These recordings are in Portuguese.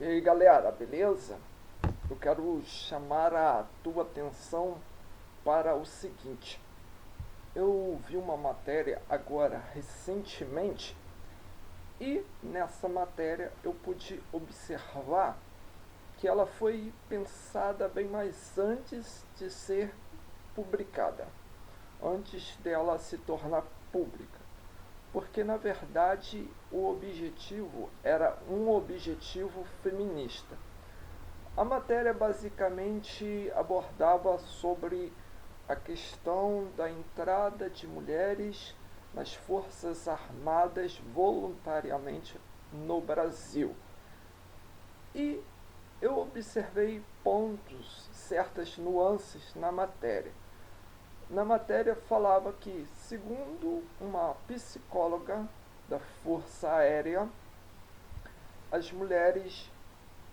E aí galera, beleza? Eu quero chamar a tua atenção para o seguinte. Eu vi uma matéria agora recentemente e nessa matéria eu pude observar que ela foi pensada bem mais antes de ser publicada, antes dela se tornar pública. Porque na verdade o objetivo era um objetivo feminista. A matéria basicamente abordava sobre a questão da entrada de mulheres nas Forças Armadas voluntariamente no Brasil. E eu observei pontos, certas nuances na matéria. Na matéria falava que, segundo uma psicóloga da Força Aérea, as mulheres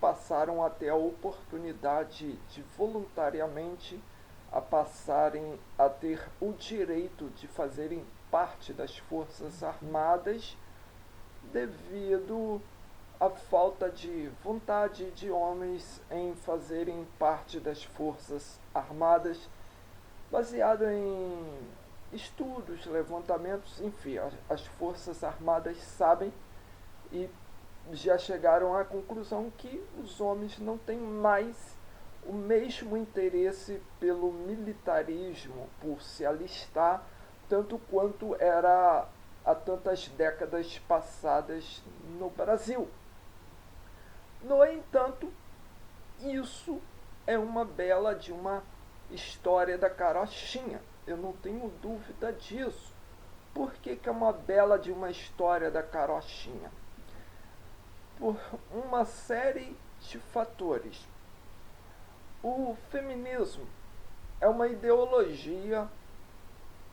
passaram a ter a oportunidade de voluntariamente a passarem a ter o direito de fazerem parte das Forças Armadas devido à falta de vontade de homens em fazerem parte das Forças Armadas, baseado em estudos, levantamentos, enfim, as Forças Armadas sabem e já chegaram à conclusão que os homens não têm mais o mesmo interesse pelo militarismo, por se alistar, tanto quanto era há tantas décadas passadas no Brasil. No entanto, isso é uma bela de uma história da carochinha, eu não tenho dúvida disso. Por que é uma bela de uma história da carochinha? Por uma série de fatores. O feminismo é uma ideologia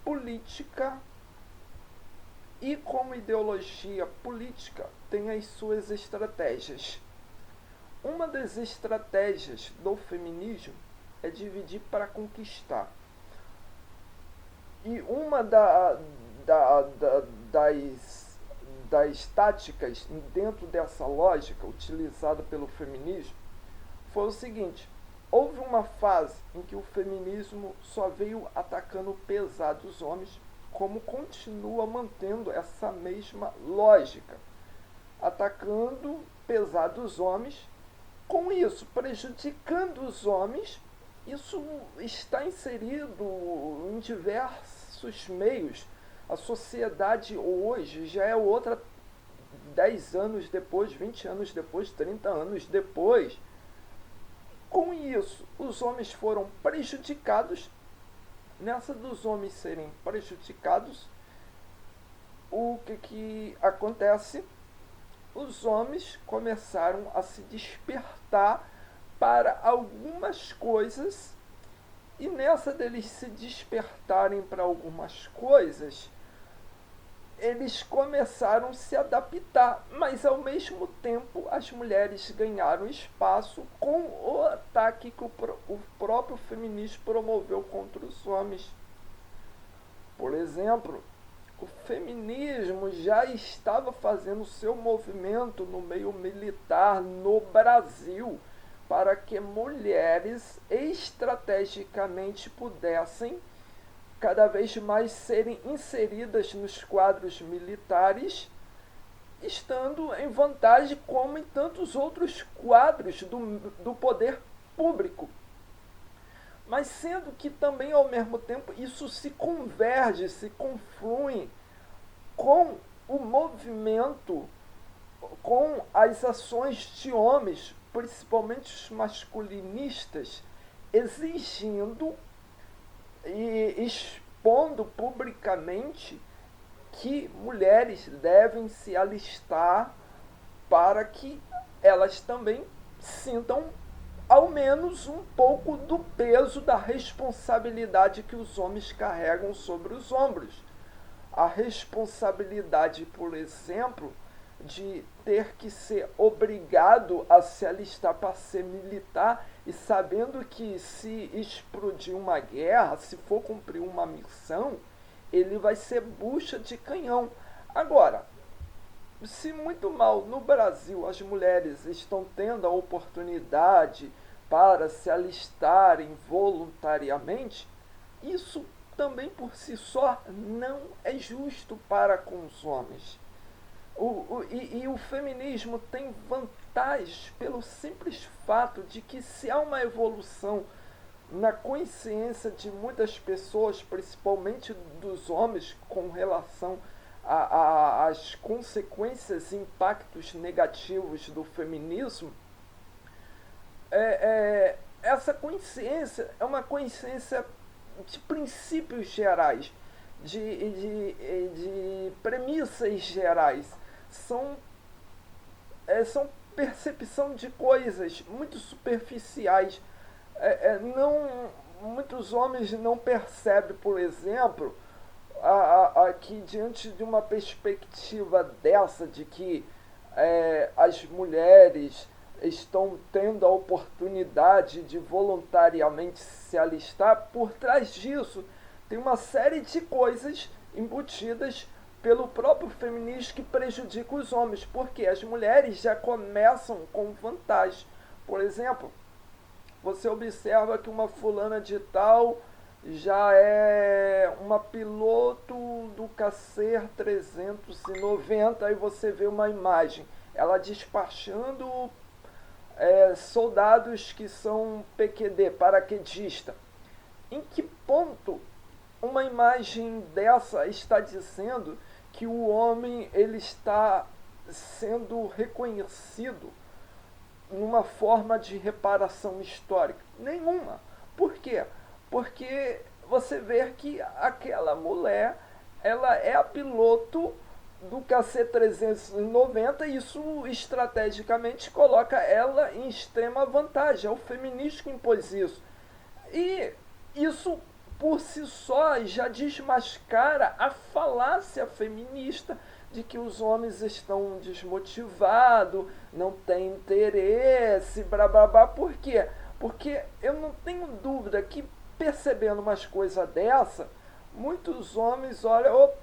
política e, como ideologia política, tem as suas estratégias. Uma das estratégias do feminismo é dividir para conquistar. E uma das táticas dentro dessa lógica utilizada pelo feminismo foi o seguinte: houve uma fase em que o feminismo só veio atacando pesado os homens, como continua mantendo essa mesma lógica, atacando pesado os homens, com isso prejudicando os homens. Isso está inserido em diversos meios. A sociedade hoje já é outra 10 anos depois, 20 anos depois, 30 anos depois. Com isso, os homens foram prejudicados. Nessa dos homens serem prejudicados, o que acontece? Os homens começaram a se despertar para algumas coisas, e nessa deles se despertarem para algumas coisas, eles começaram a se adaptar, mas ao mesmo tempo as mulheres ganharam espaço com o ataque que o próprio feminismo promoveu contra os homens. Por exemplo, o feminismo já estava fazendo seu movimento no meio militar no Brasil para que mulheres estrategicamente pudessem cada vez mais serem inseridas nos quadros militares, estando em vantagem como em tantos outros quadros do poder público. Mas sendo que também ao mesmo tempo isso se converge, se conflui com o movimento, com as ações de homens, principalmente os masculinistas, exigindo e expondo publicamente que mulheres devem se alistar para que elas também sintam ao menos um pouco do peso da responsabilidade que os homens carregam sobre os ombros. A responsabilidade, por exemplo, de ter que ser obrigado a se alistar para ser militar, e sabendo que se explodir uma guerra, se for cumprir uma missão, ele vai ser bucha de canhão. Agora, se muito mal no Brasil as mulheres estão tendo a oportunidade para se alistarem voluntariamente, isso também por si só não é justo para com os homens. E o feminismo tem vantagens pelo simples fato de que se há uma evolução na consciência de muitas pessoas, principalmente dos homens, com relação às consequências e impactos negativos do feminismo, essa consciência é uma consciência de princípios gerais, de premissas gerais. São percepção de coisas muito superficiais. Muitos homens não percebem, por exemplo, que diante de uma perspectiva dessa, de que as mulheres estão tendo a oportunidade de voluntariamente se alistar, por trás disso tem uma série de coisas embutidas pelo próprio feminismo que prejudicam os homens, porque as mulheres já começam com vantagem. Por exemplo, você observa que uma fulana de tal já é uma piloto do Cacer 390, aí você vê uma imagem, ela despachando soldados que são PQD, paraquedista. Em que ponto uma imagem dessa está dizendo que o homem ele está sendo reconhecido numa forma de reparação histórica? Nenhuma. Por quê? Porque você vê que aquela mulher ela é a piloto do KC-390 e isso estrategicamente coloca ela em extrema vantagem. É o feminismo que impôs isso. E isso por si só já desmascara a falácia feminista de que os homens estão desmotivados, não têm interesse, blá blá blá. Por quê? Porque eu não tenho dúvida que, percebendo umas coisas dessa, muitos homens olham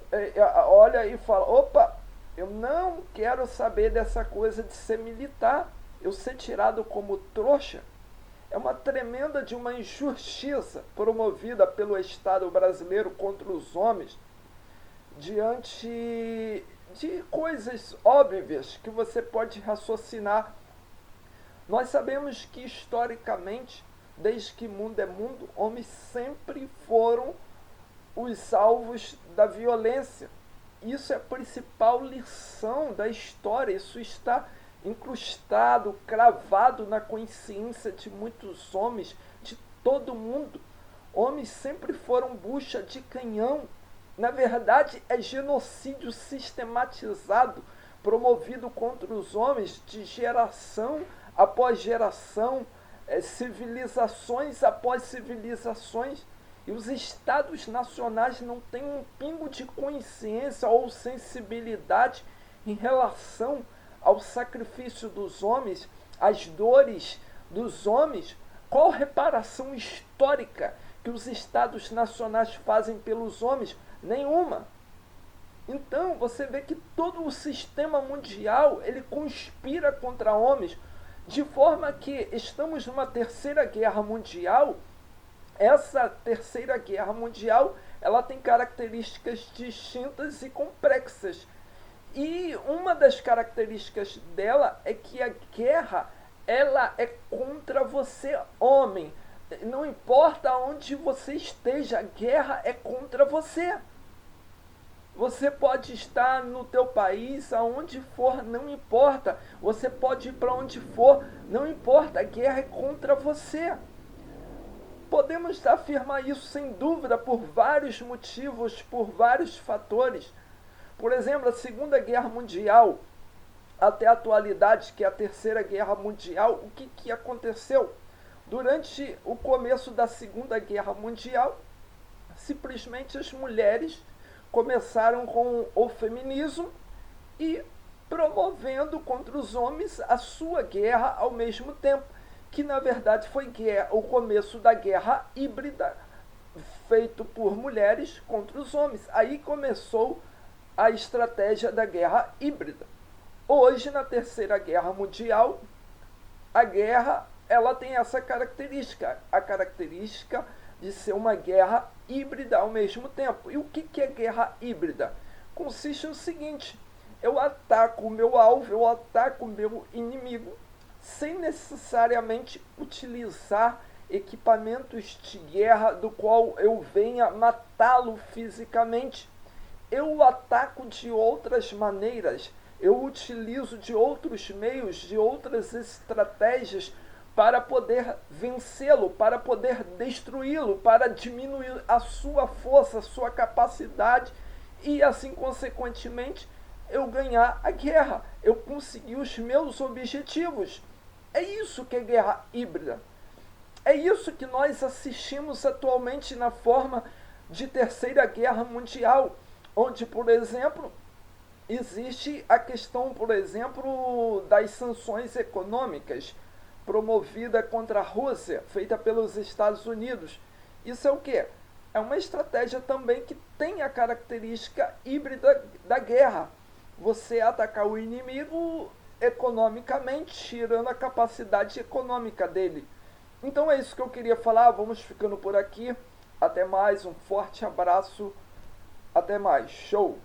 e falam: opa, eu não quero saber dessa coisa de ser militar, eu ser tirado como trouxa. É uma tremenda de uma injustiça promovida pelo Estado brasileiro contra os homens diante de coisas óbvias que você pode raciocinar. Nós sabemos que historicamente, desde que mundo é mundo, homens sempre foram os alvos da violência. Isso é a principal lição da história, isso está incrustado, cravado na consciência de muitos homens, de todo mundo. Homens sempre foram bucha de canhão. Na verdade, é genocídio sistematizado, promovido contra os homens de geração após geração, civilizações após civilizações. E os estados nacionais não têm um pingo de consciência ou sensibilidade em relação ao sacrifício dos homens, às dores dos homens. Qual reparação histórica que os estados nacionais fazem pelos homens? Nenhuma. Então você vê que todo o sistema mundial ele conspira contra homens, de forma que estamos numa terceira guerra mundial. Essa terceira guerra mundial ela tem características distintas e complexas. E uma das características dela é que a guerra ela é contra você, homem. Não importa onde você esteja, a guerra é contra você. Você pode estar no teu país, aonde for, não importa. Você pode ir para onde for, não importa. A guerra é contra você. Podemos afirmar isso sem dúvida por vários motivos, por vários fatores. Por exemplo, a Segunda Guerra Mundial, até a atualidade, que é a Terceira Guerra Mundial, o que aconteceu? Durante o começo da Segunda Guerra Mundial, simplesmente as mulheres começaram com o feminismo e promovendo contra os homens a sua guerra ao mesmo tempo, que na verdade foi o começo da guerra híbrida, feito por mulheres contra os homens. Aí começou a estratégia da guerra híbrida. Hoje, na Terceira Guerra Mundial, a guerra ela tem essa característica, a característica de ser uma guerra híbrida ao mesmo tempo. E o que é guerra híbrida? Consiste no seguinte: eu ataco o meu alvo, eu ataco o meu inimigo, sem necessariamente utilizar equipamentos de guerra do qual eu venha matá-lo fisicamente. Eu o ataco de outras maneiras, eu utilizo de outros meios, de outras estratégias para poder vencê-lo, para poder destruí-lo, para diminuir a sua força, a sua capacidade e assim consequentemente eu ganhar a guerra, eu conseguir os meus objetivos. É isso que é guerra híbrida. É isso que nós assistimos atualmente na forma de Terceira Guerra Mundial, onde, por exemplo, existe a questão, por exemplo, das sanções econômicas promovida contra a Rússia, feita pelos Estados Unidos. Isso é o quê? É uma estratégia também que tem a característica híbrida da guerra. Você atacar o inimigo economicamente, tirando a capacidade econômica dele. Então é isso que eu queria falar. Vamos ficando por aqui. Até mais, um forte abraço. Até mais. Show!